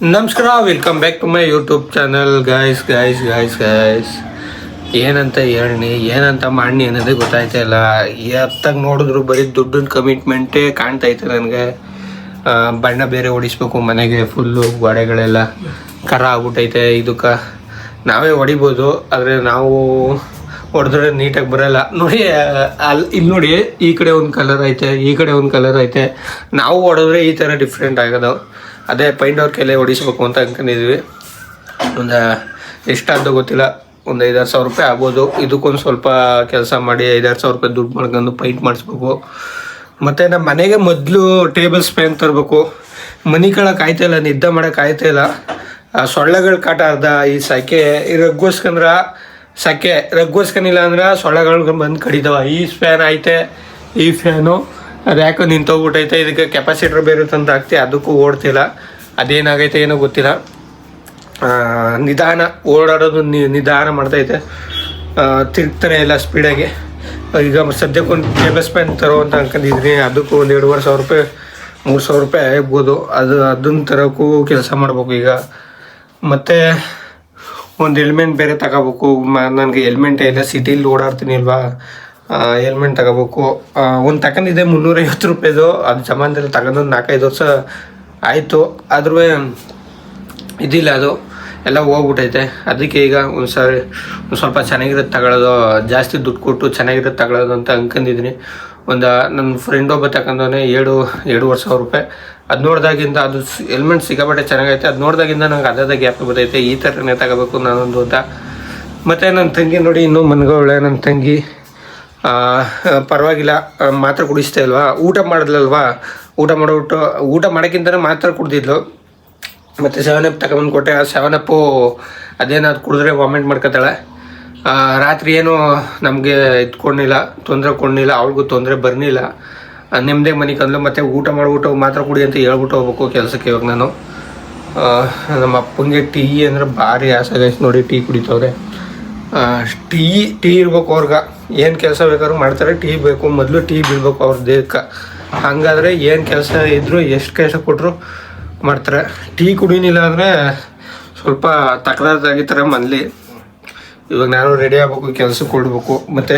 ನಮಸ್ಕಾರ, welcome back to my YouTube channel. Guys ಏನಂತ ಹೇಳಿ ಏನಂತ ಮಾಡಿ ಅನ್ನೋದೇ ಗೊತ್ತಾಯ್ತಾ ಇಲ್ಲ. ಎತ್ತಾಗ ನೋಡಿದ್ರು ಬರೀ ದುಡ್ಡಿನ ಕಮಿಟ್ಮೆಂಟೇ ಕಾಣ್ತೈತೆ ನನಗೆ. ಬಣ್ಣ ಬೇರೆ ಹೊಡಿಸ್ಬೇಕು ಮನೆಗೆ, ಫುಲ್ಲು ಗೋಡೆಗಳೆಲ್ಲ ಕರ ಆಗ್ಬಿಟ್ಟೈತೆ. ಇದಕ್ಕೆ ನಾವೇ ಹೊಡಿಬೋದು, ಆದರೆ ನಾವು ಹೊಡೆದ್ರೆ ನೀಟಾಗಿ ಬರೋಲ್ಲ. ನೋಡಿ ಇಲ್ಲಿ ನೋಡಿ, ಈ ಕಡೆ ಒಂದು ಕಲರ್ ಐತೆ, ಈ ಕಡೆ ಒಂದು ಕಲರ್ ಐತೆ. ನಾವು ಹೊಡೆದ್ರೆ ಈ ಥರ ಡಿಫ್ರೆಂಟ್ ಆಗೋದು. ಅದೇ ಪೈಂಟ್ ಅವ್ರ ಕೈಲೇ ಹೊಡಿಸ್ಬೇಕು ಅಂತ ಅಂದ್ಕೊಂಡಿದ್ವಿ. ಒಂದು ಎಷ್ಟಾದ್ದು ಗೊತ್ತಿಲ್ಲ, ಒಂದು 5-6 ಸಾವಿರ ರೂಪಾಯಿ ಆಗ್ಬೋದು. ಇದಕ್ಕೊಂದು ಸ್ವಲ್ಪ ಕೆಲಸ ಮಾಡಿ 5-6 ಸಾವಿರ ರೂಪಾಯಿ ದುಡ್ಡು ಮಾಡ್ಕೊಂಡು ಪೈಂಟ್ ಮಾಡಿಸ್ಬೇಕು. ಮತ್ತು ನಮ್ಮ ಮನೆಗೆ ಮೊದಲು ಟೇಬಲ್ ಸ್ಪ್ಯಾನ್ ತರಬೇಕು. ಮನೆ ಕೆಳಗೆ ಆಯ್ತಾಯಿಲ್ಲ, ನಿದ್ದೆ ಮಾಡೋಕೆ ಆಯ್ತಾಯಿಲ್ಲ. ಸೊಳ್ಳೆಗಳ ಕಾಟ ಅರ್ಧ ಈ ಸೆಕೆ ಈ ರಗ್ಗೋಸ್ಕಂದ್ರ ಸೆಕೆ ರಗ್ಗೋಸ್ಕನಿಲ್ಲ ಅಂದ್ರೆ ಸೊಳ್ಳೆಗಳು ಬಂದು ಕಡಿತಾವ. ಈ ಫ್ಯಾನ್ ಐತೆ, ಈ ಫ್ಯಾನು ಅದು ಯಾಕೋ ನಿಂತೋಗ್ಬಿಟ್ಟೈತೆ. ಇದಕ್ಕೆ ಕೆಪಾಸಿಟರ್ ಬೇರೆ ತಂದು ಹಾಕ್ತಿ, ಅದಕ್ಕೂ ಓಡ್ತಿಲ್ಲ. ಅದೇನಾಗೈತೆ ಏನೋ ಗೊತ್ತಿಲ್ಲ. ನಿಧಾನ ಓಡಾಡೋದು, ನಿಧಾನ ಮಾಡ್ತೈತೆ, ತಿರ್ಗ್ತಾರೆ ಎಲ್ಲ ಸ್ಪೀಡಾಗಿ. ಈಗ ಸದ್ಯಕ್ಕೆ ಒಂದು ಟೇಬಲ್ ಸ್ಪ್ಯಾನ್ ತರೋ ಅಂತ ಅನ್ಕೊಂಡಿದ್ದೀನಿ. ಅದಕ್ಕೂ ಒಂದು 2,500 ಸಾವಿರ ರೂಪಾಯಿ 3,000 ರೂಪಾಯಿ ಆಗ್ಬೋದು. ಅದನ್ನ ತರೋಕ್ಕೂ ಕೆಲಸ ಮಾಡ್ಬೇಕು ಈಗ. ಮತ್ತು ಒಂದು ಹೆಲ್ಮೆಟ್ ಬೇರೆ ತಗೋಬೇಕು. ನನಗೆ ಹೆಲ್ಮೆಟೇ ಇಲ್ಲ, ಸಿಟಿಲಿ ಓಡಾಡ್ತೀನಿ ಅಲ್ವಾ, ಹೆಲ್ಮೆಟ್ ತಗೋಬೇಕು. ಒಂದು ತಗೊಂಡಿದ್ದೆ 350 ರೂಪಾಯಿದು. ಅದು ಜಮಾನದಲ್ಲಿ ತಗೊಂಡು 4-5 ವರ್ಷ ಆಯಿತು. ಆದ್ರೂ ಇದಿಲ್ಲ, ಅದು ಎಲ್ಲ ಹೋಗ್ಬಿಟ್ಟೈತೆ. ಅದಕ್ಕೆ ಈಗ ಒಂದು ಸ್ವಲ್ಪ ಚೆನ್ನಾಗಿರೋದು ತಗೊಳ್ಳೋದು, ಜಾಸ್ತಿ ದುಡ್ಡು ಕೊಟ್ಟು ಚೆನ್ನಾಗಿರೋದು ತಗೊಳ್ಳೋದು ಅಂತ ಅಂದ್ಕೊಂಡಿದ್ದೀನಿ. ನನ್ನ ಫ್ರೆಂಡ್ ಒಬ್ಬ ತಗೊಂಡವನೇ 2,500 ಸಾವಿರ ರೂಪಾಯಿ. ಅದು ನೋಡಿದಾಗಿಂದ ಅದು ಹೆಲ್ಮೆಟ್ ಸಿಕ್ಕಾಪಟ್ಟೆ ಚೆನ್ನಾಗೈತೆ. ಅದು ನೋಡಿದಾಗಿಂದ ನಂಗೆ ಅದಾದ ಗ್ಯಾಪ್ ಬರ್ತೈತೆ, ಈ ಥರನೇ ತಗೋಬೇಕು ನಾನೊಂದು ಅಂತ. ಮತ್ತು ನನ್ನ ತಂಗಿ ನೋಡಿ, ಇನ್ನೂ ಮನ್ಗೋಳೆ ನನ್ನ ತಂಗಿ. ಪರವಾಗಿಲ್ಲ, ಮಾತ್ರ ಕುಡಿಸ್ತಾ ಇಲ್ವಾ, ಊಟ ಮಾಡಿದ್ಲಲ್ವಾ, ಊಟ ಮಾಡೋಕ್ಕಿಂತಲೇ ಮಾತ್ರ ಕುಡ್ದಿದ್ಲು. ಮತ್ತು 7up ತಗೊಂಬಂದು ಕೊಟ್ಟೆ. ಆ 7up ಅದೇನಾದ್ರು ಕುಡಿದ್ರೆ ವಾಮಿಟ್ ಮಾಡ್ಕೊತಾಳೆ. ರಾತ್ರಿ ಏನು ನಮಗೆ ತೊಂದರೆ ಕೊಡಲಿಲ್ಲ, ಅವ್ಳಿಗೂ ತೊಂದರೆ ಬರಲಿಲ್ಲ. ನೆಮ್ಮದಿ ಮನೆ ಕಂದ್ಲು. ಮತ್ತು ಊಟ ಮಾಡಿಬಿಟ್ಟು ಮಾತ್ರ ಕುಡಿ ಅಂತ ಹೇಳ್ಬಿಟ್ಟು ಹೋಗ್ಬೇಕು ಕೆಲಸಕ್ಕೆ. ಇವಾಗ ನಾನು ನಮ್ಮ ಅಪ್ಪಂಗೆ ಟೀ ಅಂದರೆ ಭಾರಿ ಆಸೆ ಗೈಸ್. ನೋಡಿ ಟೀ ಕುಡಿತವ್ರೆ. ಟೀ ಇರ್ಬೇಕು ಅವ್ರಿಗೆ. ಏನು ಕೆಲಸ ಬೇಕಾದ್ರೂ ಮಾಡ್ತಾರೆ, ಟೀ ಬೇಕು. ಮೊದಲು ಟೀ ಬಿಡ್ಬೇಕು ಅವ್ರ ದೇಹಕ್ಕೆ. ಹಂಗಾದರೆ ಏನು ಕೆಲಸ ಇದ್ದರೂ ಎಷ್ಟು ಕೆಲಸ ಕೊಟ್ಟರು ಮಾಡ್ತಾರೆ. ಟೀ ಕುಡಿನಿಲ್ಲ ಅಂದರೆ ಸ್ವಲ್ಪ ತಕರಾರು ಮನೇಲಿ. ಇವಾಗ ನಾನು ರೆಡಿ ಆಗ್ಬೇಕು, ಕೆಲಸಕ್ಕೆ ಕೊಡಬೇಕು. ಮತ್ತು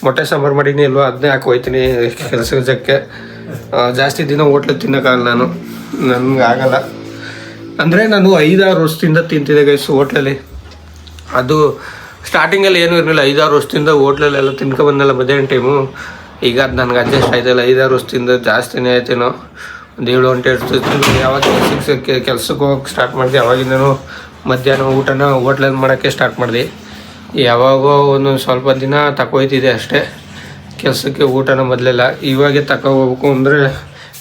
ಮೊಟ್ಟೆ ಸಾಂಬಾರು ಮಾಡೀನಿ ಅಲ್ವಾ, ಅದನ್ನೇ ಹಾಕಿ ಹೋಯ್ತೀನಿ ಕೆಲಸಕ್ಕೆ. ಜಾಸ್ತಿ ದಿನ ಹೋಟ್ಲಲ್ಲಿ ತಿನ್ನೋಕ್ಕಾಗಲ್ಲ, ನನಗೆ ಆಗಲ್ಲ. ಅಂದರೆ ನಾನು 5-6 ವರ್ಷದಿಂದ ತಿಂತಿದ್ದೆ ಗೈಸ್ ಹೋಟ್ಲಲ್ಲಿ. ಅದು ಸ್ಟಾರ್ಟಿಂಗಲ್ಲಿ ಏನೂ ಇರಲಿಲ್ಲ. 5-6 ವರ್ಷದಿಂದ ಹೋಟ್ಲಲ್ಲೆಲ್ಲ ತಿನ್ಕೊಬಂದಲ್ಲ ಮಧ್ಯಾಹ್ನ ಟೈಮು. ಈಗ ಅದು ನನಗೆ ಅಡ್ಜಸ್ಟ್ ಆಯ್ತಲ್ಲ. 5-6 ವರ್ಷದಿಂದ ಜಾಸ್ತಿನೇ ಆಯ್ತೇನೋ. ಒಂದು 7-8 ವರ್ಷದಿಂದ ಯಾವಾಗ ಕೆಲ್ಸಕ್ಕೆ ಹೋಗಕ್ಕೆ ಸ್ಟಾರ್ಟ್ ಮಾಡಿದೆ, ಅವಾಗಿಂದನೂ ಮಧ್ಯಾಹ್ನ ಊಟನ ಹೋಟ್ಲಲ್ಲಿ ಮಾಡೋಕ್ಕೆ ಸ್ಟಾರ್ಟ್ ಮಾಡಿದೆ. ಯಾವಾಗೋ ಒಂದೊಂದು ಸ್ವಲ್ಪ ದಿನ ತಗೋಯ್ತಿದೆ ಅಷ್ಟೇ ಕೆಲಸಕ್ಕೆ ಊಟನ. ಮೊದಲೆಲ್ಲ ಇವಾಗೆ ತಗೋಬೇಕು ಅಂದರೆ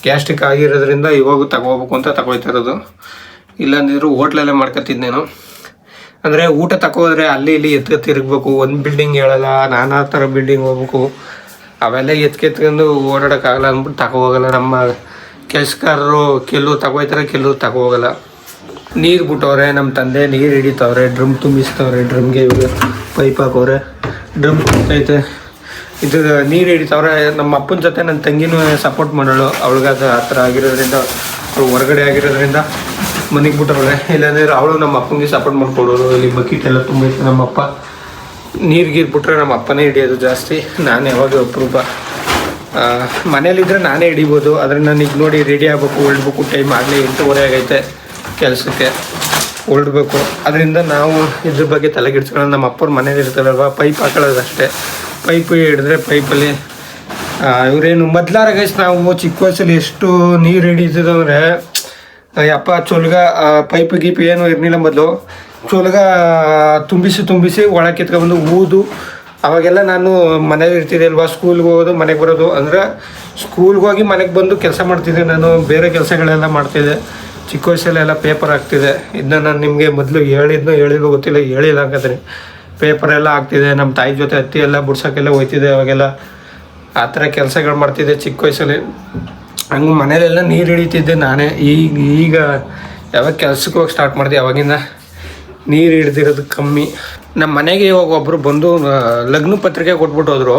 ಗ್ಯಾಸ್ಟ್ರಿಕ್ ಆಗಿರೋದ್ರಿಂದ ಇವಾಗೂ ತಗೋಬೇಕು ಅಂತ ತಗೋಯ್ತಾ ಇರೋದು. ಇಲ್ಲಾಂದಿದ್ರು ಹೋಟ್ಲಲ್ಲೇ ಮಾಡ್ಕೊತಿದ್ದೇನು. ಅಂದರೆ ಊಟ ತಗೋದ್ರೆ ಅಲ್ಲಿ ಇಲ್ಲಿ ತಿರುಗಬೇಕು. ಒಂದು ಬಿಲ್ಡಿಂಗ್ ಹೇಳಲ್ಲ, ನಾನಾ ಥರ ಬಿಲ್ಡಿಂಗ್ ಹೋಗ್ಬೇಕು. ಅವೆಲ್ಲ ಎತ್ಕೊಂಡು ಓಡಾಡೋಕ್ಕಾಗಲ್ಲ ಅಂದ್ಬಿಟ್ಟು ತಗೋಗಲ್ಲ. ನಮ್ಮ ಕೆಲಸಗಾರರು ಕೆಲವು ತಗೋಯ್ತಾರೆ, ಕೆಲವು ತಗೋಗಲ್ಲ. ನೀರು ಬಿಟ್ಟವ್ರೆ, ನಮ್ಮ ತಂದೆ ನೀರು ಹಿಡಿತವ್ರೆ, ಡ್ರಮ್ ತುಂಬಿಸ್ತವ್ರೆ. ಡ್ರಮ್ಗೆ ಇವಾಗ ಪೈಪ್ ಹಾಕವ್ರೆ, ಡ್ರಮ್ ತುಂಬೈತೆ. ಇದು ನೀರು ಹಿಡಿತವ್ರೆ. ನಮ್ಮ ಅಪ್ಪನ ಜೊತೆ ನನ್ನ ತಂಗಿನೂ ಸಪೋರ್ಟ್ ಮಾಡೋಳು. ಅವಳಿಗಾದ ಆ ಥರ ಆಗಿರೋದ್ರಿಂದ, ಅವಳು ಹೊರಗಡೆ ಆಗಿರೋದ್ರಿಂದ ಮನೆಗೆ ಬಿಟ್ಟವಳೆ. ಇಲ್ಲಾಂದ್ರೆ ಅವಳು ನಮ್ಮ ಅಪ್ಪನಿಗೆ ಸಪೋರ್ಟ್ ಮಾಡ್ಕೊಡೋರು. ಇಲ್ಲಿ ಬಕೆಟ್ ಎಲ್ಲ ತುಂಬೈತೆ. ನಮ್ಮಪ್ಪ ನೀರು ಬಿಟ್ರೆ ನಮ್ಮ ಅಪ್ಪನೇ ಹಿಡಿಯೋದು ಜಾಸ್ತಿ. ನಾನು ಯಾವಾಗ ಅಪರೂಪ. ಮನೇಲಿದ್ದರೆ ನಾನೇ ಹಿಡಿಬೋದು. ಆದರೆ ನನಗೆ ನೋಡಿ ರೆಡಿ ಆಗಬೇಕು, ಹೊರಡ್ಬೇಕು. ಟೈಮ್ ಆಗಲಿ 8:30 ಆಗೈತೆ ಕೆಲಸಕ್ಕೆ ಹೊರಡ್ಬೇಕು. ಅದರಿಂದ ನಾವು ಇದ್ರ ಬಗ್ಗೆ ತಲೆಗಿಡ್ಸ್ಕೊಳ್ಳೋದು. ನಮ್ಮ ಅಪ್ಪವ್ರ ಮನೇಲಿ ಇರ್ತಾರಲ್ವ, ಪೈಪ್ ಹಾಕೊಳ್ಳೋದು ಅಷ್ಟೇ. ಪೈಪ್ ಹಿಡಿದ್ರೆ ಪೈಪಲ್ಲಿ ಇವರೇನು ಮೊದಲಾರ ಗೈಸ್ ನಾವು ಚಿಕ್ಕ ವಯಸ್ಸಲ್ಲಿ ಎಷ್ಟು ನೀರು ಹಿಡಿತಿದ್ದಂದರೆ, ಅಪ್ಪ ಚೊಲ್ಗ ಪೈಪ್ ಗೀಪ್ ಏನೂ ಇರಲಿಲ್ಲ. ಮೊದಲು ಚೊಲ್ಗ ತುಂಬಿಸಿ ಒಳಗೆ ಕಿತ್ಕೊಂಡ್ಬಂದು ಊದು. ಅವಾಗೆಲ್ಲ ನಾನು ಮನೇಲಿ ಇರ್ತಿದ್ದೆ ಅಲ್ವಾ, ಸ್ಕೂಲ್ಗೆ ಹೋಗೋದು ಮನೆಗೆ ಬರೋದು. ಅಂದರೆ ಸ್ಕೂಲ್ಗೆ ಹೋಗಿ ಮನೆಗೆ ಬಂದು ಕೆಲಸ ಮಾಡ್ತಿದ್ದೆ ನಾನು. ಬೇರೆ ಕೆಲಸಗಳೆಲ್ಲ ಮಾಡ್ತಿದ್ದೆ ಚಿಕ್ಕ ವಯಸ್ಸಲ್ಲೆಲ್ಲ. ಪೇಪರ್ ಹಾಕ್ತಿದ್ದೆ. ಇದನ್ನ ನಾನು ನಿಮಗೆ ಮೊದಲು ಹೇಳಿದ್ದು ಗೊತ್ತಿಲ್ಲ, ಹೇಳಿಲ್ಲ ಹಾಕಿದ್ರೆ. ಪೇಪರೆಲ್ಲ ಹಾಕ್ತಿದ್ದೆ. ನಮ್ಮ ತಾಯಿ ಜೊತೆ ಹತ್ತಿ ಎಲ್ಲ ಬಿಡ್ಸೋಕ್ಕೆಲ್ಲ ಹೋಗ್ತಿದ್ದೆ. ಅವಾಗೆಲ್ಲ ಆ ಥರ ಕೆಲಸಗಳು ಮಾಡ್ತಿದ್ದೆ ಚಿಕ್ಕ ವಯಸ್ಸಲ್ಲಿ. ಹಂಗೆ ಮನೇಲೆಲ್ಲ ನೀರು ಹಿಡಿತಿದ್ದೆ ನಾನೇ. ಈಗ ಯಾವಾಗ ಕೆಲ್ಸಕ್ಕೆ ಹೋಗಿ ಸ್ಟಾರ್ಟ್ ಮಾಡಿದೆ ಅವಾಗಿಂದ ನೀರು ಹಿಡ್ದಿರೋದು ಕಮ್ಮಿ. ನಮ್ಮ ಮನೆಗೆ ಇವಾಗ ಒಬ್ಬರು ಬಂದು ಲಗ್ನ ಪತ್ರಿಕೆ ಕೊಟ್ಬಿಟ್ಟು ಹೋದರು.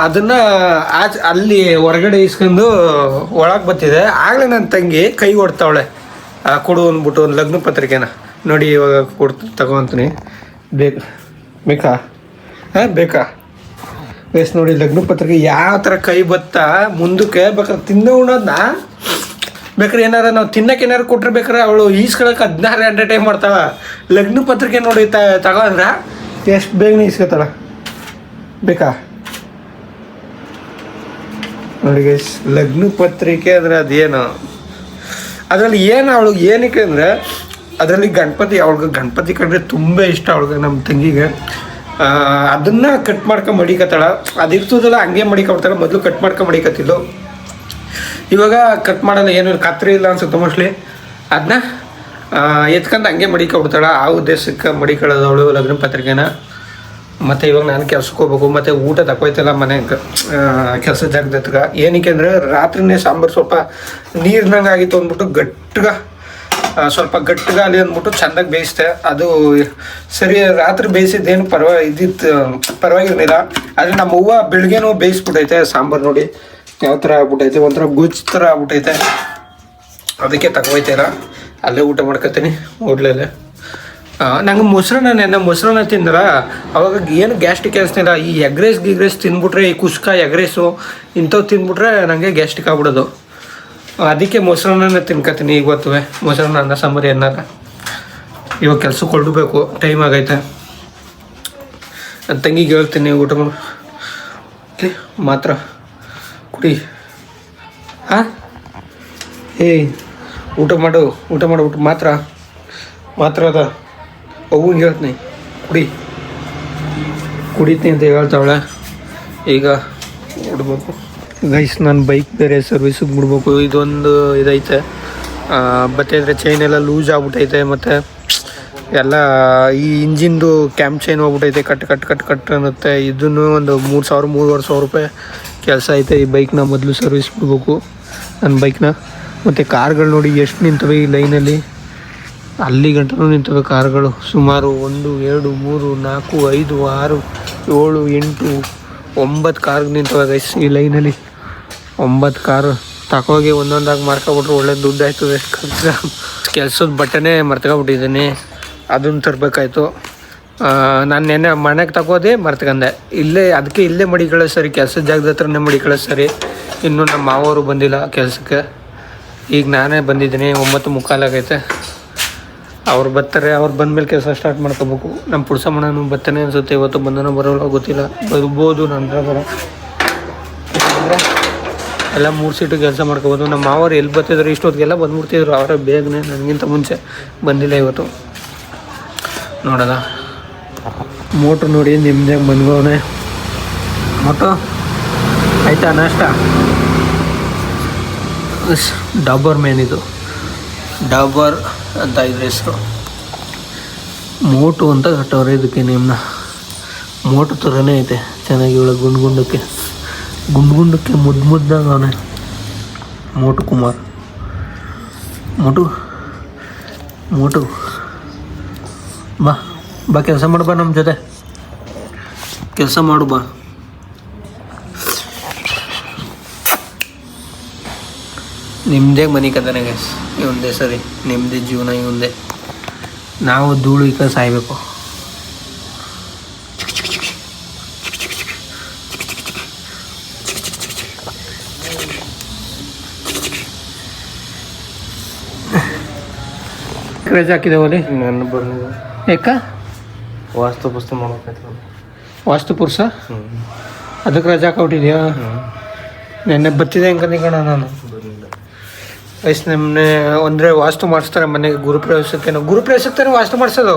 ಅದನ್ನು ಅಲ್ಲಿ ಹೊರಗಡೆ ಇಸ್ಕೊಂಡು ಒಳಗೆ ಬರ್ತಿದೆ. ಆಗಲೇ ನನ್ನ ತಂಗಿ ಕೈ ಹೊಡ್ತಾವಳೆ. ಕೊಡು ಅಂದ್ಬಿಟ್ಟು ಒಂದು ಲಗ್ನ ಪತ್ರಿಕೆನ ನೋಡಿ ಇವಾಗ ತಗೊತೀನಿ. ಬೇಕಾ ಬೇಕಾ ಬೇಸ್ ನೋಡಿ ಲಗ್ನ ಪತ್ರಿಕೆ ಯಾವ ಥರ ಕೈ ಬತ್ತಾ ಮುಂದಕ್ಕೆ ಬೇಕಾದ್ರೆ ತಿನ್ನೋ ಉಣೋದನ್ನ ಬೇಕಾದ್ರೆ ಏನಾರ ನಾವು ತಿನ್ನಕ್ಕೆ ಏನಾರು ಕೊಟ್ಟರೆ ಬೇಕಾರೆ ಅವಳು ಈಸ್ಕೊಳಕ್ಕೆ 16 ಗಂಟೆ ಟೈಮ್ ಮಾಡ್ತಾಳ. ಲಗ್ನ ಪತ್ರಿಕೆ ನೋಡಿ ತಗೊಂಡ್ರೆ ಎಷ್ಟು ಬೇಗನೆ ಈಸ್ಕೊತಾಳ. ಬೇಕಾ ನೋಡಿ ಗೈಸ್ ಲಗ್ನ ಪತ್ರಿಕೆ ಅಂದರೆ ಅದೇನು ಅದರಲ್ಲಿ ಏನು ಅವಳು ಏನಕ್ಕೆ ಅಂದರೆ ಅದರಲ್ಲಿ ಅವಳಿಗೆ ಗಣಪತಿ ಕಂಡ್ರೆ ತುಂಬ ಇಷ್ಟ ಅವಳಿಗೆ ನಮ್ಮ ತಂಗಿಗೆ. ಅದನ್ನು ಕಟ್ ಮಾಡ್ಕೊಂಡು ಮಡಿಕತ್ತಾಳ. ಅದಿರ್ತದಲ್ಲ ಹಂಗೆ ಮಡಿಕೊಡ್ತಾಳೆ. ಮೊದಲು ಕಟ್ ಮಾಡ್ಕೊಂಡು ಮಡಿಕತ್ತಿದ್ದು, ಇವಾಗ ಕಟ್ ಮಾಡಲ್ಲ, ಏನು ಕತ್ರಿ ಇಲ್ಲ ಅನ್ಸುತ್ತೆ ಮೋಸ್ಟ್ಲಿ. ಅದನ್ನ ಎತ್ಕೊಂಡು ಹಂಗೆ ಮಡಿಕೊಡ್ತಾಳೆ. ಆ ಉದ್ದೇಶಕ್ಕೆ ಮಡಿಕೊಳ್ಳೋದು ಅವಳು ಲಗ್ನ ಪತ್ರಿಕೆನ. ಮತ್ತು ಇವಾಗ ನಾನು ಕೆಲ್ಸಕ್ಕೆ ಹೋಗ್ಬೇಕು, ಮತ್ತು ಊಟ ತಗೋಯ್ತಲ್ಲ ಮನೆಗೆ ಕೆಲಸ ಜಾಗದತ್ಗ. ಏನಕ್ಕೆ ಅಂದರೆ ರಾತ್ರಿನೇ ಸಾಂಬಾರು ಸ್ವಲ್ಪ ನೀರಿನಂಗೆ ಆಗಿತ್ತು ಅಂದ್ಬಿಟ್ಟು ಸ್ವಲ್ಪ ಗಟ್ಟಿಗಾಲಿ ಅಂದ್ಬಿಟ್ಟು ಚೆಂದಾಗಿ ಬೇಯಿಸ್ದೆ. ಅದು ಸರಿ ರಾತ್ರಿ ಬೇಯಿಸಿದ್ದೇನು ಪರವಾಗಿರಲಿಲ್ಲ. ಆದರೆ ನಮ್ಮ ಹೂವು ಬೆಳಗ್ಗೆನೂ ಬೇಯಿಸ್ಬಿಟ್ಟೈತೆ ಸಾಂಬಾರು. ನೋಡಿ ಯಾವ ಥರ ಆಗ್ಬಿಟ್ಟೈತೆ, ಒಂಥರ ಗುಜ್ಜು ಥರ ಆಗ್ಬಿಟ್ಟೈತೆ. ಅದಕ್ಕೆ ತಗೋಯ್ತೀರ ಅಲ್ಲೇ ಊಟ ಮಾಡ್ಕೊತೀನಿ ಹೋಟ್ಲಲ್ಲೇ. ನಂಗೆ ಮೊಸರನ್ನ ತಿಂದ್ರ ಅವಾಗ ಏನು ಗ್ಯಾಸ್ಟ್ರಿಕ್ ಅನಿಸ್ತಿಲ್ಲ. ಈ ಎಗ್ರೇಸ್ ತಿಂದ್ಬಿಟ್ರೆ, ಈ ಕುಸ್ಕ ಎಗ್ರೇಸು ಇಂಥವು ತಿಂದ್ಬಿಟ್ರೆ ನನಗೆ ಗ್ಯಾಸ್ಟ್ರಿಕ್ ಆಗ್ಬಿಡೋದು. ಅದಕ್ಕೆ ಮೊಸರನ್ನ ತಿನ್ಕೊತೀನಿ ಇವತ್ತು. ಮೊಸರನ್ನ ಅನ್ನ ಸಾಂಬಾರು ಏನಾರ. ಇವಾಗ ಕೆಲ್ಸಕ್ಕೆ ಹೊರಡಬೇಕು, ಟೈಮ್ ಆಗೈತೆ. ನನ್ನ ತಂಗಿಗೆ ಹೇಳ್ತೀನಿ ಊಟ ಮಾತ್ರ ಕುಡಿ. ಊಟ ಮಾಡ್ಬಿಟ್ಟು ಮಾತ್ರ ಅದ ಅವ್ನಿಗೆ ಹೇಳ್ತೀನಿ ಕುಡಿತೀನಿ ಅಂತ ಹೇಳ್ತಾವಳೆ. ಈಗ ಹೊಡ್ಬೇಕು ಗೈಸ್. ನನ್ನ ಬೈಕ್ ಬೇರೆ ಸರ್ವಿಸಿಗೆ ಬಿಡ್ಬೇಕು. ಇದೊಂದು ಇದೈತೆ ಬತ್ತೈದ್ರೆ ಚೈನ್ ಎಲ್ಲ ಲೂಸ್ ಆಗ್ಬಿಟ್ಟೈತೆ. ಮತ್ತು ಎಲ್ಲ ಈ ಇಂಜಿನ್ದು ಕ್ಯಾಮ್ ಚೈನ್ ಹೋಗ್ಬಿಟ್ಟೈತೆ. ಕಟ್ ಅನ್ನುತ್ತೆ. ಇದನ್ನು ಒಂದು 3,000-3,500 ರೂಪಾಯಿ ಕೆಲಸ ಐತೆ. ಈ ಬೈಕ್ನ ಮೊದಲು ಸರ್ವಿಸ್ ಬಿಡ್ಬೇಕು ನನ್ನ ಬೈಕ್ನ. ಮತ್ತು ಕಾರ್ಗಳು ನೋಡಿ ಎಷ್ಟು ನಿಂತವೆ ಈ ಲೈನಲ್ಲಿ. ಅಲ್ಲಿ ಗಂಟನೂ ನಿಂತವೆ ಕಾರ್ಗಳು. ಸುಮಾರು 1, 2, 3, 4, 5, 6, 7, 8, 9 ಕಾರ್ ನಿಂತವೆ ಗೈಸ್ ಈ ಲೈನಲ್ಲಿ. 9 ಕಾರು ತಗೋಗಿ ಒಂದೊಂದಾಗಿ ಮಾರ್ಕೊಬಿಟ್ರೆ ಒಳ್ಳೆ ದುಡ್ಡು ಆಯ್ತದೆ. ಕೆಲಸದ ಬಟ್ಟೆನೇ ಮರ್ತ್ಕೊಬಿಟ್ಟಿದ್ದೀನಿ, ಅದನ್ನು ತರಬೇಕಾಯ್ತು. ನಾನು ನೆನ್ನೆ ಮನೆಗೆ ತಗೋದೆ ಮರ್ತ್ಕೊಂಡೆ. ಅದಕ್ಕೆ ಇಲ್ಲೇ ಮಡಿಕೊಳ್ಳೋದು ಸರಿ, ಕೆಲಸದ ಜಾಗದ ಹತ್ರನೇ ಮಡಿಕೊಳ್ಳೋದು ಸರಿ. ಇನ್ನೂ ನಮ್ಮ ಮಾವರು ಬಂದಿಲ್ಲ ಕೆಲಸಕ್ಕೆ. ಈಗ ನಾನೇ ಬಂದಿದ್ದೀನಿ. 9:45 ಆಗೈತೆ. ಅವ್ರು ಬರ್ತಾರೆ. ಅವ್ರು ಬಂದಮೇಲೆ ಕೆಲಸ ಸ್ಟಾರ್ಟ್ ಮಾಡ್ಕೋಬೇಕು. ನಮ್ಮ ಪುಡ್ಸಮ್ಮಣ್ಣನು ಬರ್ತಾನೆ ಅನಿಸುತ್ತೆ. ಇವತ್ತು ಬಂದನೋ ಬರೋಲ್ಲ ಗೊತ್ತಿಲ್ಲ. ಬರ್ಬೋದು ನನ್ನ ಬರೋ ಅಂದರೆ ಎಲ್ಲ 3 ಸೀಟು ಕೆಲಸ ಮಾಡ್ಕೋಬೋದು. ನಮ್ಮ ಮಾವರು ಎಲ್ಲಿ ಬರ್ತಿದ್ರು ಇಷ್ಟೊತ್ತಿಗೆಲ್ಲ ಬಂದ್ಬಿಡ್ತಿದ್ರು. ಅವರೇ ಬೇಗನೆ, ನನಗಿಂತ ಮುಂಚೆ ಬಂದಿಲ್ಲ ಇವತ್ತು. ನೋಡೋದ ಮೋಟ್ರ್ ನೋಡಿ ನಿಮ್ಮದೇ ಬಂದ್ಗವನೆ. ಮೋಟು ಆಯಿತಾ ನಾಷ್ಟ? ಡಾಬರ್ ಮೇನ್ ಇದು, ಡಾಬರ್ ಅಂತ ಇದ್ರ ಹೆಸರು. ಮೋಟು ಅಂತ ಕಟ್ಟವ್ರೆ ಇದಕ್ಕೆ. ನಿಮ್ಮನ್ನ ಮೋಟು ಥರನೇ ಐತೆ ಚೆನ್ನಾಗಿ. ಇವಳ ಗುಂಡಕ್ಕೆ ಮುದ್ದಾಗ ಅವನೇ ಮೋಟು ಕುಮಾರ್. ಮೋಟು ಬಾ ಕೆಲಸ ಮಾಡು. ಬಾ ನಮ್ಮ ಜೊತೆ ಕೆಲಸ ಮಾಡು. ಬಾ ನಿಮ್ಮದೇ ಮನೆ ಕದನೆ ಗೈಸ್. ಇವಂದೇ ಸರಿ, ನಿಮ್ಮದೇ ಜೀವನ ಇವಂದೇ. ನಾವು ಧೂಳು ಈಗ ಸಾಯ್ಬೇಕು. ರಜೆ ಹಾಕಿದೇವಲ್ಲಿ ನನ್ನ ಬಂದಿದೆ. ಯಾಕ ವಾಸ್ತು ಮಾಡ್ಬೇಕಾಯ್ತು. ವಾಸ್ತು ಪುರುಷ ಅದಕ್ಕೆ ರಜೆ ಹಾಕೊಟ್ಟಿದ್ಯಾ? ನೆನ್ನೆ ಬರ್ತಿದ್ದೆ ಹೆಂಗೆ ಕಣ ನಾನು. ವಯಸ್ಸು ನಮ್ಮನೆ ಅಂದರೆ ವಾಸ್ತು ಮಾಡಿಸ್ತಾರೆ ಮನೆಗೆ. ಗುರುಪ್ರವೇಶಕ್ಕೆ ತಾನೆ ವಾಸ್ತು ಮಾಡಿಸೋದು.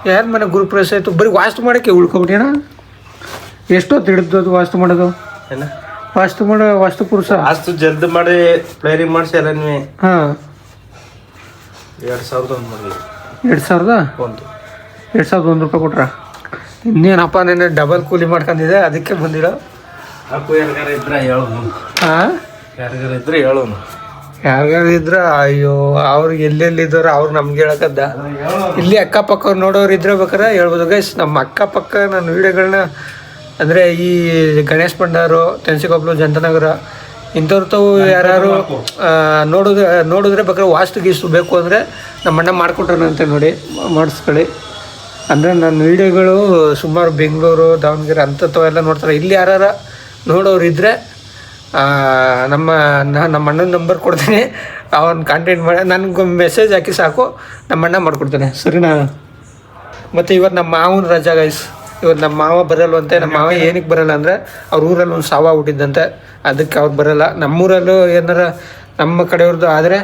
ಯಾರು ಮನೆ ಗುರುಪ್ರವೇಶ ಆಯಿತು? ಬರೀ ವಾಸ್ತು ಮಾಡೋಕ್ಕೆ ಉಳ್ಕೊಬಿಟ್ಟೇಣ. ಎಷ್ಟೊತ್ತು ಹಿಡಿದು ವಾಸ್ತು ಮಾಡೋದು? ವಾಸ್ತು ಪುರುಷ ವಾಸ್ತು ಜಲ್ದಿ ಮಾಡಿ ಪ್ಲೇರಿಂಗ್ ಮಾಡಿಸಿ ಎಲ್ಲ ನೀವೇ. ಹಾಂ 2,000 ಮಾಡಿ. 2,001 ರೂಪಾಯಿ ಕೊಟ್ರ? ಇನ್ನೇನಪ್ಪ ನೆನ್ನೆ ಡಬಲ್ ಕೂಲಿ ಮಾಡ್ಕೊಂಡಿದ್ದೆ, ಅದಕ್ಕೆ ಬಂದಿರೋ. ಯಾರಿಗಾರ ಇದ್ರೆ ಹೇಳೋನು. ಯಾರ್ಯಾರು ಇದ್ರೆ ಅಯ್ಯೋ ಅವ್ರಿಗೆ ಎಲ್ಲೆಲ್ಲಿದ್ದವ್ರು ಅವ್ರು ನಮ್ಗೆ ಹೇಳಕ್ಕದ್ದ. ಇಲ್ಲಿ ಅಕ್ಕಪಕ್ಕ ನೋಡೋರು ಇದ್ರೆ ಬೇಕಾರೆ ಹೇಳ್ಬೋದು ಗೈಸ್. ನಮ್ಮ ಅಕ್ಕಪಕ್ಕ ನಾನು ವೀಡಿಯೋಗಳನ್ನ ಅಂದರೆ ಈ ಗಣೇಶ್ ಭಂಡಾರು, ತೆನ್ಸಿಕೊಪ್ಲು, ಜಂತನಗರ ಇಂಥವ್ರತವು ಯಾರು ನೋಡಿದ್ರೆ ಬೇಕಾದ್ರೆ ವಾಸ್ತು ಗೀಸ್ತು ಬೇಕು ಅಂದರೆ ನಮ್ಮ ಅಣ್ಣ ಮಾಡಿಕೊಟ್ಟಾನಂತೆ ನೋಡಿ, ಮಾಡಿಸ್ಕೊಳ್ಳಿ. ಅಂದರೆ ನನ್ನ ವೀಡಿಯೋಗಳು ಸುಮಾರು ಬೆಂಗಳೂರು, ದಾವಣಗೆರೆ ಅಂಥವೆಲ್ಲ ನೋಡ್ತಾರೆ. ಇಲ್ಲಿ ಯಾರು ನೋಡೋರು ಇದ್ದರೆ ನಮ್ಮ ಅಣ್ಣನ ನಂಬರ್ ಕೊಡ್ತೀನಿ, ಅವನು ಕಾಂಟ್ಯಾಕ್ಟ್ ಮಾಡಿ ನನಗೆ ಮೆಸೇಜ್ ಹಾಕಿ ಸಾಕು, ನಮ್ಮ ಅಣ್ಣ ಮಾಡಿಕೊಡ್ತಾನೆ, ಸರಿನಾ? ಮತ್ತು ಇವತ್ತು ನಮ್ಮ ಮಾವನ ರಜಾ ಗೈಸ್. ಇವತ್ತು ನಮ್ಮ ಮಾವ ಬರಲ್ವಂತೆ. ನಮ್ಮ ಮಾವ ಏನಕ್ಕೆ ಬರಲ್ಲ ಅಂದರೆ ಅವ್ರ ಊರಲ್ಲಿ ಒಂದು ಸಾವ ಹುಟ್ಟಿದ್ದಂತೆ, ಅದಕ್ಕೆ ಅವ್ರು ಬರಲ್ಲ. ನಮ್ಮೂರಲ್ಲೂ ಏನಾರ ನಮ್ಮ ಕಡೆಯವ್ರದ್ದು ಆದರೆ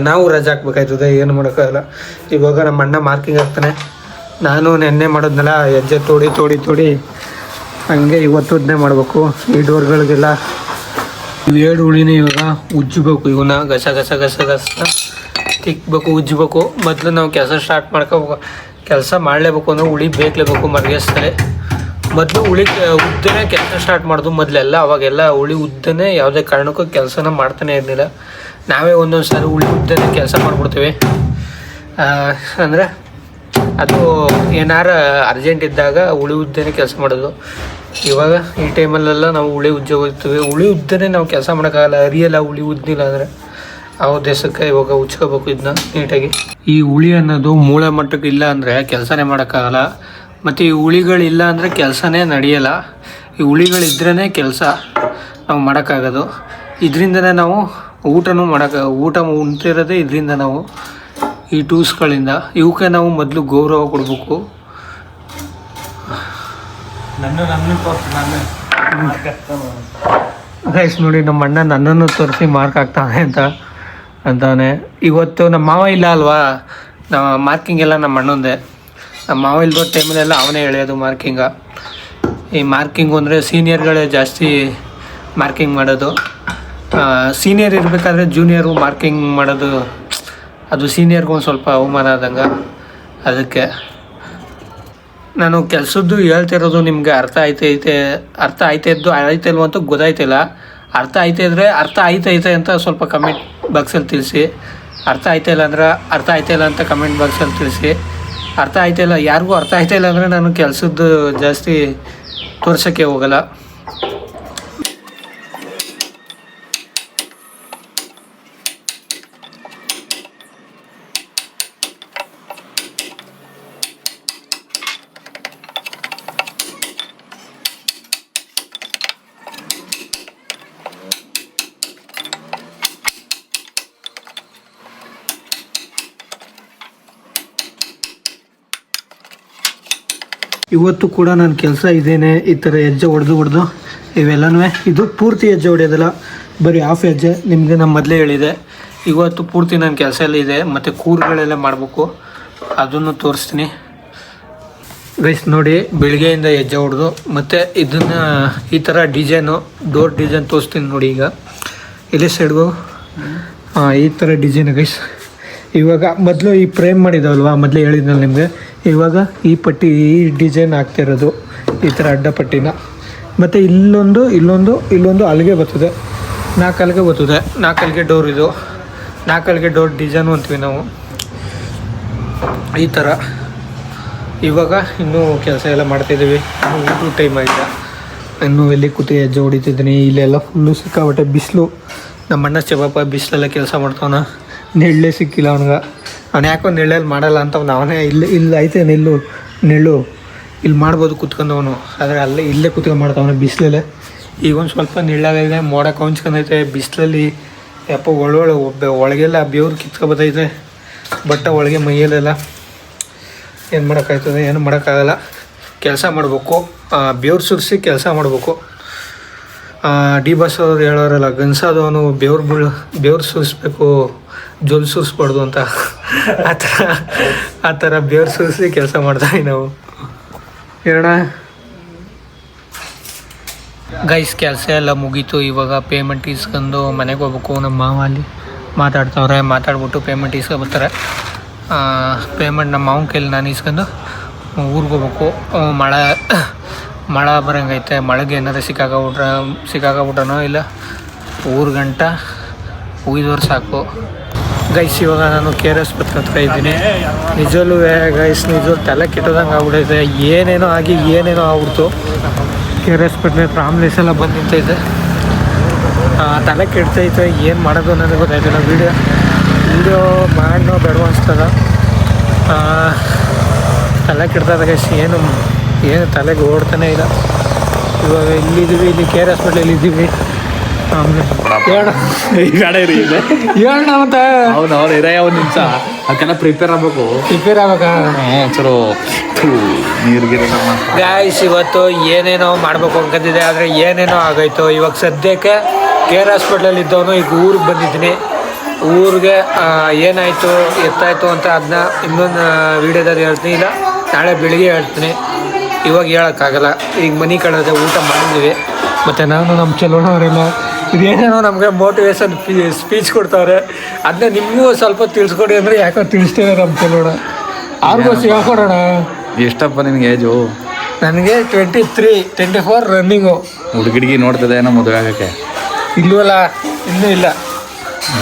ನಾವು ರಜೆ ಹಾಕ್ಬೇಕಾಯ್ತದೆ, ಏನು ಮಾಡೋಕ್ಕಾಗಲ್ಲ. ಇವಾಗ ನಮ್ಮ ಅಣ್ಣ ಮಾರ್ಕಿಂಗ್ ಹಾಕ್ತಾನೆ. ನಾನು ನೆನ್ನೆ ಮಾಡೋದ್ನೆಲ್ಲ ಹೆಜ್ಜೆ ತೋಡಿ ಹಂಗೆ ಇವತ್ತು ಅದನ್ನೇ ಮಾಡಬೇಕು. ಈ ಡೋರ್ಗಳಿಗೆಲ್ಲ ಏಳು ಹುಳಿನೇ ಇವಾಗ ಉಜ್ಜಬೇಕು. ಇವನ್ನ ಗಸ ತಿಕ್ಕಬೇಕು, ಉಜ್ಜಬೇಕು. ಮೊದಲು ನಾವು ಕೆಲಸ ಮಾಡಲೇಬೇಕು ಅಂದರೆ ಉಳಿ ಬೇಕಲೇಬೇಕು ಮರ್ಗೆಸ್ತಾರೆ. ಮೊದಲು ಉದ್ದನೇ ಕೆಲಸ ಸ್ಟಾರ್ಟ್ ಮಾಡೋದು ಮೊದಲೆಲ್ಲ. ಅವಾಗೆಲ್ಲ ಉಳಿ ಉದ್ದನೇ ಯಾವುದೇ ಕಾರಣಕ್ಕೂ ಕೆಲಸನ ಮಾಡ್ತಾನೆ ಇರಲಿಲ್ಲ. ನಾವೇ ಒಂದೊಂದು ಸಾರಿ ಉಳಿ ಉದ್ದನೇ ಕೆಲಸ ಮಾಡಿಬಿಡ್ತೀವಿ. ಅಂದರೆ ಅದು ಏನಾರ ಅರ್ಜೆಂಟ್ ಇದ್ದಾಗ ಉಳಿ ಉದ್ದನೇ ಕೆಲಸ ಮಾಡೋದು. ಇವಾಗ ಈ ಟೈಮಲ್ಲೆಲ್ಲ ನಾವು ಉಳಿ ಉಜ್ಜ ಹೋಗ್ತೀವಿ. ಉಳಿ ಉದ್ದನೇ ನಾವು ಕೆಲಸ ಮಾಡೋಕ್ಕಾಗಲ್ಲ, ಅರಿಯಲ್ಲ. ಉಳಿ ಉದ್ದಿಲ್ಲ ಅಂದರೆ ಅವ ದೇಶಕ್ಕೆ ಇವಾಗ ಉಚ್ಕೋಬೇಕು ಇದನ್ನ ನೀಟಾಗಿ. ಈ ಉಳಿ ಅನ್ನೋದು ಮೂಳೆ ಮಟ್ಟಕ್ಕೆ ಇಲ್ಲ ಅಂದರೆ ಕೆಲಸನೇ ಮಾಡೋಕ್ಕಾಗಲ್ಲ. ಮತ್ತು ಈ ಉಳಿಗಳಿಲ್ಲ ಅಂದರೆ ಕೆಲಸನೇ ನಡೆಯಲ್ಲ. ಈ ಉಳಿಗಳಿದ್ರೇ ಕೆಲಸ ನಾವು ಮಾಡೋಕ್ಕಾಗೋದು. ಇದರಿಂದನೇ ನಾವು ಊಟ ಉಣ್ತಿರೋದೇ ಇದರಿಂದ. ನಾವು ಈ ಟೂಲ್ಸ್ಗಳಿಂದ ಇವಕ್ಕೆ ನಾವು ಮೊದಲು ಗೌರವ ಕೊಡಬೇಕು. ಗೈಸ್ ನೋಡಿ, ನಮ್ಮ ಅಣ್ಣ ನನ್ನನ್ನು ತೋರಿಸಿ ಮಾರ್ಕ್ ಹಾಕ್ತಾನೆ ಅಂತಾನೆ. ಇವತ್ತು ನಮ್ಮ ಮಾವ ಇಲ್ಲ ಅಲ್ವಾ, ಮಾರ್ಕಿಂಗ್ ಎಲ್ಲ ನಮ್ಮ ಅಣ್ಣಂದೆ. ನಮ್ಮ ಮಾವ ಇಲ್ದೋ ಟೈಮಲ್ಲೆಲ್ಲ ಅವನೇ ಎಳೆಯೋದು ಮಾರ್ಕಿಂಗ. ಈ ಮಾರ್ಕಿಂಗು ಅಂದರೆ ಸೀನಿಯರ್ಗಳೇ ಜಾಸ್ತಿ ಮಾರ್ಕಿಂಗ್ ಮಾಡೋದು. ಸೀನಿಯರ್ ಇರಬೇಕಾದ್ರೆ ಜೂನಿಯರು ಮಾರ್ಕಿಂಗ್ ಮಾಡೋದು, ಅದು ಸೀನಿಯರ್ಗೂ ಒಂದು ಸ್ವಲ್ಪ ಅವಮಾನ ಆದಂಗೆ. ಅದಕ್ಕೆ ನಾನು ಕೆಲಸದ್ದು ಹೇಳ್ತಿರೋದು ನಿಮಗೆ ಅರ್ಥ ಆಯ್ತಿಲ್ವ ಅಂತ ಗೊತ್ತಾಯ್ತಿಲ್ಲ. ಅರ್ಥ ಆಯ್ತೈತೆ ಅಂತ ಸ್ವಲ್ಪ ಕಮೆಂಟ್ ಬಾಕ್ಸಲ್ಲಿ ತಿಳಿಸಿ. ಅರ್ಥ ಆಯ್ತಿಲ್ಲ ಅಂತ ಕಮೆಂಟ್ ಬಾಕ್ಸಲ್ಲಿ ತಿಳಿಸಿ. ಯಾರಿಗೂ ಅರ್ಥ ಆಯ್ತಿಲ್ಲ ಅಂದರೆ ನಾನು ಕೆಲಸದ್ದು ಜಾಸ್ತಿ ತೋರ್ಸೋಕ್ಕೆ ಹೋಗಲ್ಲ. ಇವತ್ತು ಕೂಡ ನನ್ನ ಕೆಲಸ ಇದೇನೆ. ಈ ಥರ ಹೆಜ್ಜೆ ಹೊಡೆದು ಇವೆಲ್ಲನೂ, ಇದು ಪೂರ್ತಿ ಹೆಜ್ಜೆ ಹೊಡೆಯೋದಿಲ್ಲ, ಬರೀ ಹಾಫ್ ಹೆಜ್ಜೆ. ನಿಮಗೆ ನಾನು ಮೊದಲೇ ಹೇಳಿದೆ. ಇವತ್ತು ಪೂರ್ತಿ ನನ್ನ ಕೆಲಸ ಎಲ್ಲ ಇದೆ. ಮತ್ತು ಕೂರುಗಳೆಲ್ಲ ಮಾಡಬೇಕು, ಅದನ್ನು ತೋರಿಸ್ತೀನಿ ಗೈಸ್. ನೋಡಿ, ಬೆಳಗ್ಗೆಯಿಂದ ಹೆಜ್ಜೆ ಹೊಡೆದು ಮತ್ತು ಇದನ್ನು ಈ ಥರ ಡೋರ್ ಡಿಸೈನ್ ತೋರಿಸ್ತೀನಿ ನೋಡಿ. ಈಗ ಇಲ್ಲೇ ಸೈಡ್ಗು ಈ ಥರ ಡಿಸೈನ್ ಗೈಸ್. ಇವಾಗ ಮೊದಲು ಈ ಫ್ರೇಮ್ ಮಾಡಿದ್ದಾವಲ್ವ, ಮೊದಲೇ ಹೇಳಿದ್ನಲ್ಲ ನಿಮಗೆ. ಇವಾಗ ಈ ಡಿಸೈನ್ ಆಗ್ತಿರೋದು ಈ ಥರ ಅಡ್ಡ ಪಟ್ಟಿನ. ಮತ್ತು ಇಲ್ಲೊಂದು ಅಲ್ಲಿಗೆ ಬರ್ತದೆ, 4 ಅಲ್ಲಿಗೆ ಬರ್ತದೆ. 4 ಅಲ್ಲಿಗೆ ಡೋರ್, ಇದು 4 ಅಲ್ಲಿಗೆ ಡೋರ್ ಡಿಸೈನು ಅಂತೀವಿ ನಾವು. ಈ ಥರ ಇವಾಗ ಇನ್ನೂ ಕೆಲಸ ಎಲ್ಲ ಮಾಡ್ತಾಯಿದ್ದೀವಿ. ಊಟ ಟೈಮ್ ಆಗಿದೆ. ಇನ್ನೂ ಎಲ್ಲಿ ಕೂತು ಹೆಜ್ಜೆ ಹೊಡಿತಿದ್ದೀನಿ. ಇಲ್ಲೆಲ್ಲ ಫುಲ್ಲು ಸಿಕ್ಕಾಬಟ್ಟೆ ಬಿಸಿಲು. ನಮ್ಮ ಅಣ್ಣ ಚೆಬಪ್ಪ ಬಿಸಿಲೆಲ್ಲ ಕೆಲಸ ಮಾಡ್ತಾವನ. ನೆಳ್ಳೇ ಸಿಕ್ಕಿಲ್ಲ ಅವ್ನಿಗೆ. ಅವ್ನು ಯಾಕೋ ನೆಳ್ಳಲ್ಲಿ ಮಾಡಲ್ಲ ಅಂತ ಅವನೇ ಇಲ್ಲಿ ಐತೆ ನೆಳ್ಳು ಇಲ್ಲಿ ಮಾಡ್ಬೋದು ಕೂತ್ಕೊಂಡವನು. ಆದರೆ ಇಲ್ಲೇ ಕೂತ್ಕೊಂಡು ಮಾಡ್ತಾವನೆ ಬಿಸಿಲಲ್ಲೇ. ಈಗ ಒಂದು ಸ್ವಲ್ಪ ನೆಳ್ಳಾಗಿದೆ, ಮೋಡ ಕೊಂಚ್ಕೊಂಡೈತೆ. ಬಿಸಿಲಲ್ಲಿ ಯಪ್ಪ ಒಳಗೆಲ್ಲ ಬೆವ್ರು ಕಿತ್ಕೊಬತ್ತೈತೆ, ಬಟ್ಟೆ ಒಳಗೆ ಮೈಯಲ್ಲೆಲ್ಲ. ಏನು ಮಾಡೋಕ್ಕಾಯ್ತದೆ? ಏನು ಮಾಡೋಕ್ಕಾಗಲ್ಲ. ಕೆಲಸ ಮಾಡಬೇಕು, ಬೆವ್ರು ಸುರಿಸಿ ಕೆಲಸ ಮಾಡಬೇಕು. ಡಿ ಬಾಸ್ ಅವ್ರು ಹೇಳೋರಲ್ಲ, ಗನ್ಸಾದವನು ಬೆವ್ರು ಸುರಿಸ್ಬೇಕು, ಜೊಲ್ ಸುರಿಸ್ಬಾರ್ದು ಅಂತ. ಆ ಥರ ಬೆವ್ರು ಸುರಿಸಿ ಕೆಲಸ ಮಾಡ್ತೀವಿ ನಾವು. ಹೇಳೋಣ ಗೈಸ್, ಕೆಲಸ ಎಲ್ಲ ಮುಗೀತು. ಇವಾಗ ಪೇಮೆಂಟ್ ಇಸ್ಕೊಂಡು ಮನೆಗೆ ಹೋಗ್ಬೇಕು. ನಮ್ಮ ಮಾವ ಅಲ್ಲಿ ಮಾತಾಡ್ಬಿಟ್ಟು ಪೇಮೆಂಟ್ ಇಸ್ಕೊಬರ್ತಾರೆ. ಪೇಮೆಂಟ್ ನಮ್ಮ ಮಾವನ ಕೈಲಿ ನಾನು ಇಸ್ಕೊಂಡು ಊರಿಗೆ ಹೋಗ್ಬೇಕು. ಮಳೆ ಬರೋಂಗೈತೆ. ಮಳೆಗೆ ಏನಾದ್ರು ಸಿಕ್ಕಾಗ್ಬಿಟ್ರನೋ ಇಲ್ಲ ಊರು ಗಂಟ ಉಯ್ದೋರು ಸಾಕು ಗೈಸ್. ಇವಾಗ ನಾನು KRS ಹತ್ರ ಇದ್ದೀನಿ. ನಿಜವಲ್ಲೂ ಗೈಸ್, ತಲೆ ಕೆಟ್ಟೋದಂಗೆ ಆಗ್ಬಿಡೈತೆ. ಏನೇನೋ ಆಗ್ಬಿಡ್ತು. KRS ಹತ್ರ ಆಂಬುಲೆನ್ಸ್ ಎಲ್ಲ ಬಂದು ನಿಂತೈತೆ. ತಲೆ ಕೆಡ್ತೈತೆ, ಏನು ಮಾಡೋದು ಅನ್ನೋದು ಗೊತ್ತಾಯ್ತಿಲ್ಲ. ವೀಡಿಯೋ ಮಾಡೋ ಬೇಡ ಅನ್ಸ್ತದ. ತಲೆ ಕೆಡ್ತದ ಗೈಸ್, ಏನು ತಲೆಗೆ ಓಡ್ತಾನೆ ಇಲ್ಲ. ಇವಾಗ ಇಲ್ಲಿದ್ದೀವಿ, ಇಲ್ಲಿ KR ಹಾಸ್ಪಿಟ್ಲಲ್ಲಿ ಇದ್ದೀವಿ. ಹೇಳೋಣ ಮತ್ತೆ ಅವ್ನು ಇರೇ ಒಂದು ನಿಮಿಷ ಅದಕ್ಕೆಲ್ಲ ಪ್ರಿಪೇರ್ ಆಗ್ಬೇಕು. ಚಲೋ ನೀರ್ಗಿರ ಗಾಯ್ಸ್, ಇವತ್ತು ಏನೇನೋ ಮಾಡ್ಬೇಕು ಅನ್ಕೊಂಡಿದ್ದೆ, ಆದರೆ ಏನೇನೋ ಆಗೋಯ್ತು. ಇವಾಗ ಸದ್ಯಕ್ಕೆ KR ಹಾಸ್ಪಿಟ್ಲಲ್ಲಿ ಇದ್ದವನು ಈಗ ಊರಿಗೆ ಬಂದಿದ್ದೀನಿ. ಊರಿಗೆ ಏನಾಯಿತು ಎತ್ತಾಯಿತು ಅಂತ ಅದನ್ನ ಇನ್ನೊಂದು ವೀಡಿಯೋದಲ್ಲಿ ಹೇಳ್ತೀನಿ, ಇಲ್ಲ ನಾಳೆ ಬೆಳಿಗ್ಗೆ ಹೇಳ್ತೀನಿ. ಇವಾಗ ಹೇಳೋಕ್ಕಾಗಲ್ಲ. ಈಗ ಮನೆ ಕಳೆದ ಊಟ ಮಾಡಿದ್ವಿ. ಮತ್ತು ನಾನು ನಮ್ಮ ಚೆಲುವಣ್ಣವರೆಲ್ಲ ಇದೇನೇನೋ ನಮಗೆ ಮೋಟಿವೇಶನ್ ಸ್ಪೀಚ್ ಕೊಡ್ತಾರೆ. ಅದನ್ನ ನಿಮಗೂ ಸ್ವಲ್ಪ ತಿಳಿಸ್ಕೊಡಿ ಅಂದರೆ ಯಾಕೋ ತಿಳಿಸ್ತೇವೆ ನಮ್ಮ ಚೆಲುವಣ್ಣ. ಅವ್ರಿಗೂ ಹೇಳ್ಕೊಡೋಣ. ಎಷ್ಟಪ್ಪ ನಿನ್ಗೆ ಏಜು? ನನಗೆ 23-24 ರನ್ನಿಂಗು. ಹುಡುಗಿಡ್ಗಿ ನೋಡ್ತದೆ ಏನೋ ಮದುವೆ ಆಗಕ್ಕೆ? ಇಲ್ವಲ್ಲ, ಇನ್ನೂ ಇಲ್ಲ.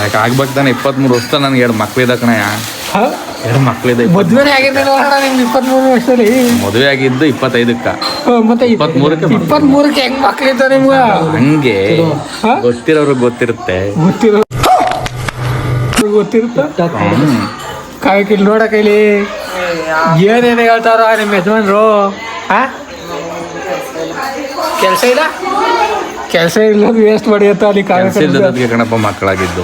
ಯಾಕೆ ಆಗ್ಬೇಕು ತಾನೆ? 23 ವರ್ಷ ನನಗೆ 2 ಮಕ್ಳು ಇದ್ದ ಕಣಯ್ಯ. 2 ಮಕ್ಳಿದೆ. ಮದುವೆನೇ ಆಗಿದ್ದೇನೆ ನಿಮ್ಗೆ 23 ವರ್ಷದಲ್ಲಿ. ಮದುವೆ ಆಗಿದ್ದು 25ಕ್ಕೆ. ಮತ್ತೆ 23ಕ್ಕೆ ಹೆಂಗ್ ಮಕ್ಳಿದ್ದ ನಿಮ್ಗೆ? ಹಂಗೆ ಗೊತ್ತಿರೋರ್ಗೆ ಗೊತ್ತಿರುತ್ತೆ. ಗೊತ್ತಿರುತ್ತೆ. ಕಾಯ್ಕಿಲ್ ನೋಡ ಕೈಲಿ ಏನೇನು ಹೇಳ್ತಾರ ನಿಮ್ಮ ಯಜಮಾನ್ರು. ಕೆಲಸ ಇಲ್ಲ ವೇಸ್ಟ್ ಮಾಡಿ ಅಂತ ಅಲ್ಲಿ ಅದಕ್ಕೆ ಕಣಪ್ಪ ಮಕ್ಕಳಾಗಿದ್ದು.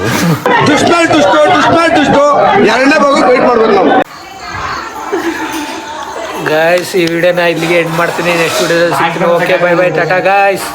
ಗಾಯ್ಸ್, ಈ ವಿಡಿಯೋನ ಇಲ್ಲಿಗೆ ಎಂಡ್ ಮಾಡ್ತೀನಿ. ನೆಕ್ಸ್ಟ್ ವಿಡಿಯೋದಲ್ಲಿ ಸಿಗ್ತೀನಿ. Okay, bye bye, Tata guys.